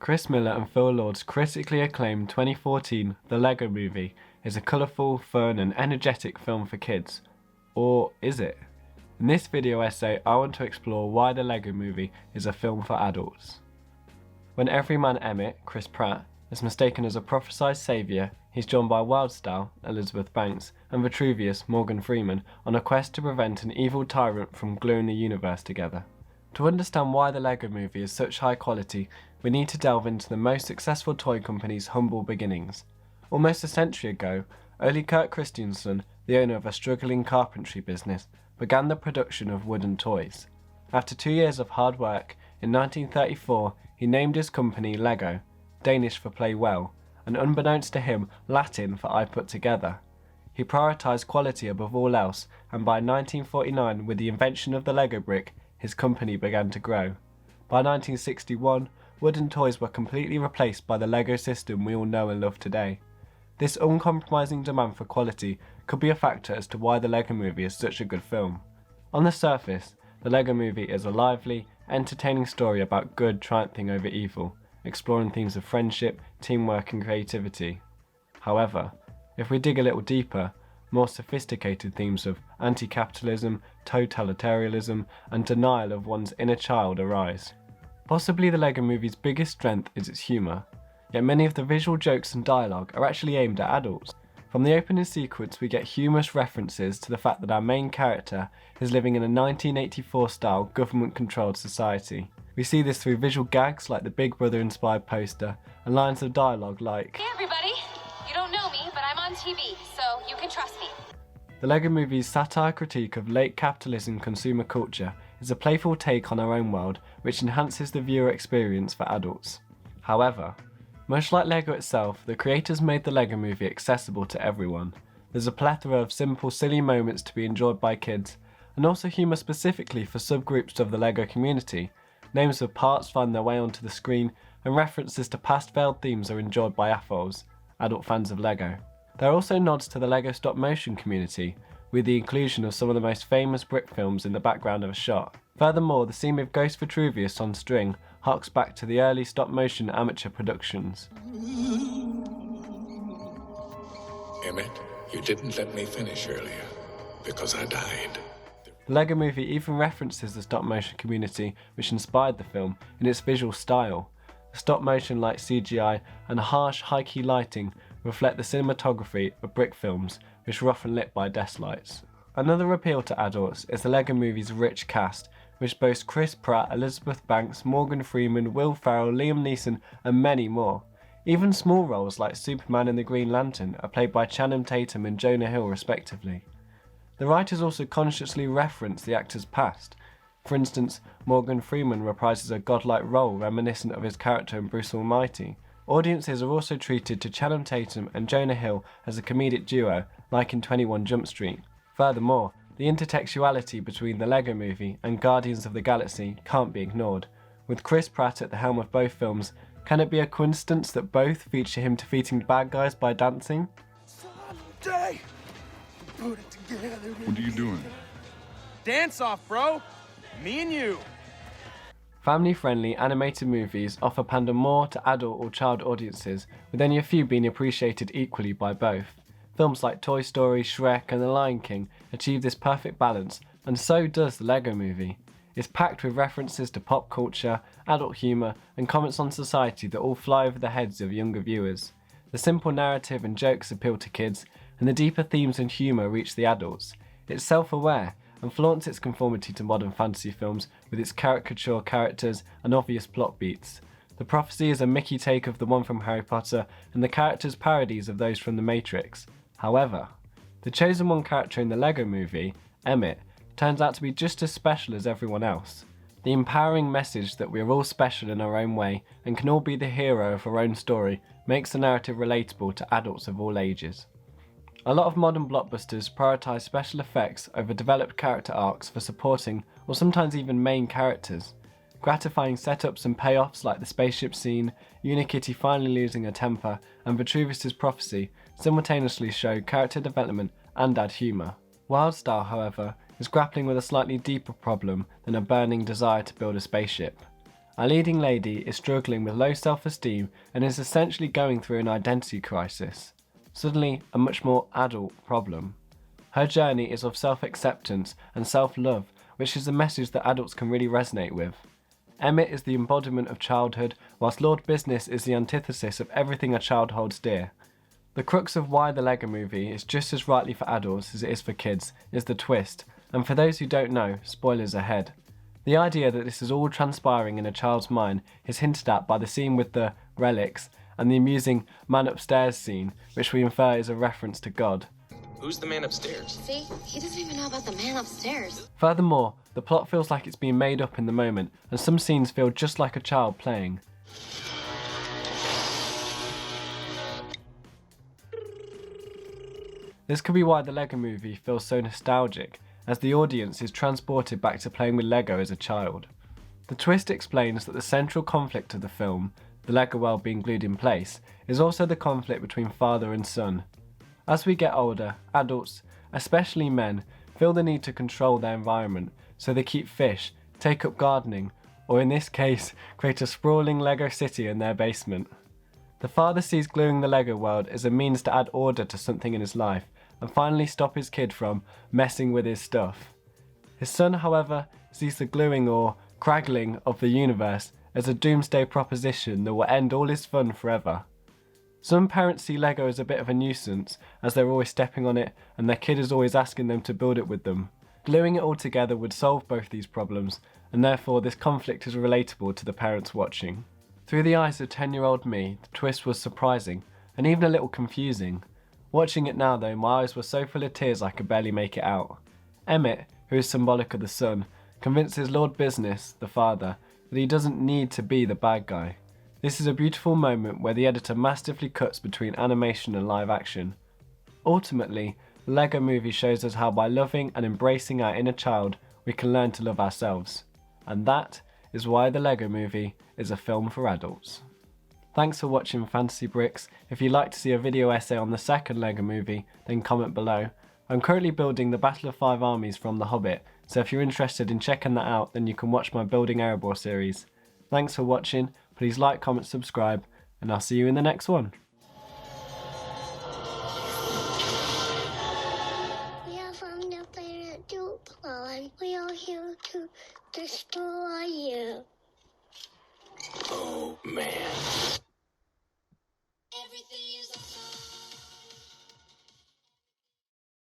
Chris Miller and Phil Lord's critically acclaimed 2014 The Lego Movie is a colourful, fun and energetic film for kids. Or is it? In this video essay, I want to explore why The Lego Movie is a film for adults. When everyman Emmett, Chris Pratt, is mistaken as a prophesied saviour, he's joined by Wildstar, Elizabeth Banks, and Vitruvius, Morgan Freeman, on a quest to prevent an evil tyrant from gluing the universe together. To understand why The Lego Movie is such high quality, we need to delve into the most successful toy company's humble beginnings. Almost a century ago, Ole Kurt Christiansen, the owner of a struggling carpentry business, began the production of wooden toys. After 2 years of hard work, in 1934 he named his company Lego, Danish for play well, and unbeknownst to him, Latin for I put together. He prioritised quality above all else, and by 1949, with the invention of the Lego brick, his company began to grow. By 1961, wooden toys were completely replaced by the Lego system we all know and love today. This uncompromising demand for quality could be a factor as to why The Lego Movie is such a good film. On the surface, The Lego Movie is a lively, entertaining story about good triumphing over evil, exploring themes of friendship, teamwork and creativity. However, if we dig a little deeper, more sophisticated themes of anti-capitalism, totalitarianism, and denial of one's inner child arise. Possibly The Lego Movie's biggest strength is its humour, yet many of the visual jokes and dialogue are actually aimed at adults. From the opening sequence we get humorous references to the fact that our main character is living in a 1984-style government-controlled society. We see this through visual gags like the Big Brother-inspired poster, and lines of dialogue like, "Hey everybody, you don't know me, but I'm on TV, so you can trust me." The Lego Movie's satire critique of late capitalism consumer culture is a playful take on our own world which enhances the viewer experience for adults. However, much like Lego itself, the creators made the Lego Movie accessible to everyone. There's a plethora of simple, silly moments to be enjoyed by kids, and also humour specifically for subgroups of the Lego community. Names of parts find their way onto the screen, and references to past failed themes are enjoyed by AFOLs, adult fans of Lego. There are also nods to the Lego stop-motion community, with the inclusion of some of the most famous brick films in the background of a shot. Furthermore, the scene with Ghost Vitruvius on string harks back to the early stop-motion amateur productions. Emmett, you didn't let me finish earlier, because I died. The Lego Movie even references the stop-motion community which inspired the film in its visual style. The stop-motion like CGI and harsh, high-key lighting reflect the cinematography of brick films which were often lit by desk lights. Another appeal to adults is the Lego Movie's rich cast, which boasts Chris Pratt, Elizabeth Banks, Morgan Freeman, Will Ferrell, Liam Neeson and many more. Even small roles like Superman and the Green Lantern are played by Channing Tatum and Jonah Hill respectively. The writers also consciously reference the actor's past. For instance, Morgan Freeman reprises a godlike role reminiscent of his character in Bruce Almighty. Audiences are also treated to Channing Tatum and Jonah Hill as a comedic duo, like in 21 Jump Street. Furthermore, the intertextuality between the Lego Movie and Guardians of the Galaxy can't be ignored. With Chris Pratt at the helm of both films, can it be a coincidence that both feature him defeating bad guys by dancing? Someday, put it together. What are you doing? Dance off, bro. Me and you. Family-friendly animated movies offer pander more to adult or child audiences, with only a few being appreciated equally by both. Films like Toy Story, Shrek and The Lion King achieve this perfect balance, and so does The Lego Movie. It's packed with references to pop culture, adult humour and comments on society that all fly over the heads of younger viewers. The simple narrative and jokes appeal to kids, and the deeper themes and humour reach the adults. It's self-aware and flaunts its conformity to modern fantasy films with its caricature characters and obvious plot beats. The prophecy is a Mickey take of the one from Harry Potter, and the characters parodies of those from The Matrix. However, the chosen one character in the Lego Movie, Emmett, turns out to be just as special as everyone else. The empowering message that we're all special in our own way and can all be the hero of our own story makes the narrative relatable to adults of all ages. A lot of modern blockbusters prioritise special effects over developed character arcs for supporting or sometimes even main characters. Gratifying setups and payoffs like the spaceship scene, Unikitty finally losing her temper, and Vitruvius' prophecy simultaneously show character development and add humour. Wildstar, however, is grappling with a slightly deeper problem than a burning desire to build a spaceship. Our leading lady is struggling with low self-esteem and is essentially going through an identity crisis. Suddenly, a much more adult problem. Her journey is of self-acceptance and self-love, which is a message that adults can really resonate with. Emmett is the embodiment of childhood, whilst Lord Business is the antithesis of everything a child holds dear. The crux of why the Lego Movie is just as rightly for adults as it is for kids is the twist, and for those who don't know, spoilers ahead. The idea that this is all transpiring in a child's mind is hinted at by the scene with the relics and the amusing man upstairs scene, which we infer is a reference to God. Who's the man upstairs? See? He doesn't even know about the man upstairs. Furthermore, the plot feels like it's being made up in the moment, and some scenes feel just like a child playing. This could be why the Lego Movie feels so nostalgic, as the audience is transported back to playing with Lego as a child. The twist explains that the central conflict of the film, the Lego world being glued in place, is also the conflict between father and son. As we get older, adults, especially men, feel the need to control their environment, so they keep fish, take up gardening, or in this case, create a sprawling Lego city in their basement. The father sees gluing the Lego world as a means to add order to something in his life, and finally stop his kid from messing with his stuff. His son, however, sees the gluing or craggling of the universe as a doomsday proposition that will end all his fun forever. Some parents see Lego as a bit of a nuisance, as they're always stepping on it and their kid is always asking them to build it with them. Gluing it all together would solve both these problems, and therefore this conflict is relatable to the parents watching. Through the eyes of 10-year-old me, the twist was surprising, and even a little confusing. Watching it now though, my eyes were so full of tears I could barely make it out. Emmett, who is symbolic of the son, convinces Lord Business, the father, that he doesn't need to be the bad guy. This is a beautiful moment where the editor masterfully cuts between animation and live action. Ultimately, the Lego Movie shows us how by loving and embracing our inner child, we can learn to love ourselves. And that is why the Lego Movie is a film for adults. Thanks for watching Fantasy Bricks. If you'd like to see a video essay on the second Lego Movie, then comment below. I'm currently building the Battle of Five Armies from The Hobbit, so if you're interested in checking that out, then you can watch my Building Erebor series. Thanks for watching. Please like, comment, subscribe, and I'll see you in the next one. We are from the planet Duplo, we are here to destroy you. Oh, man. Everything is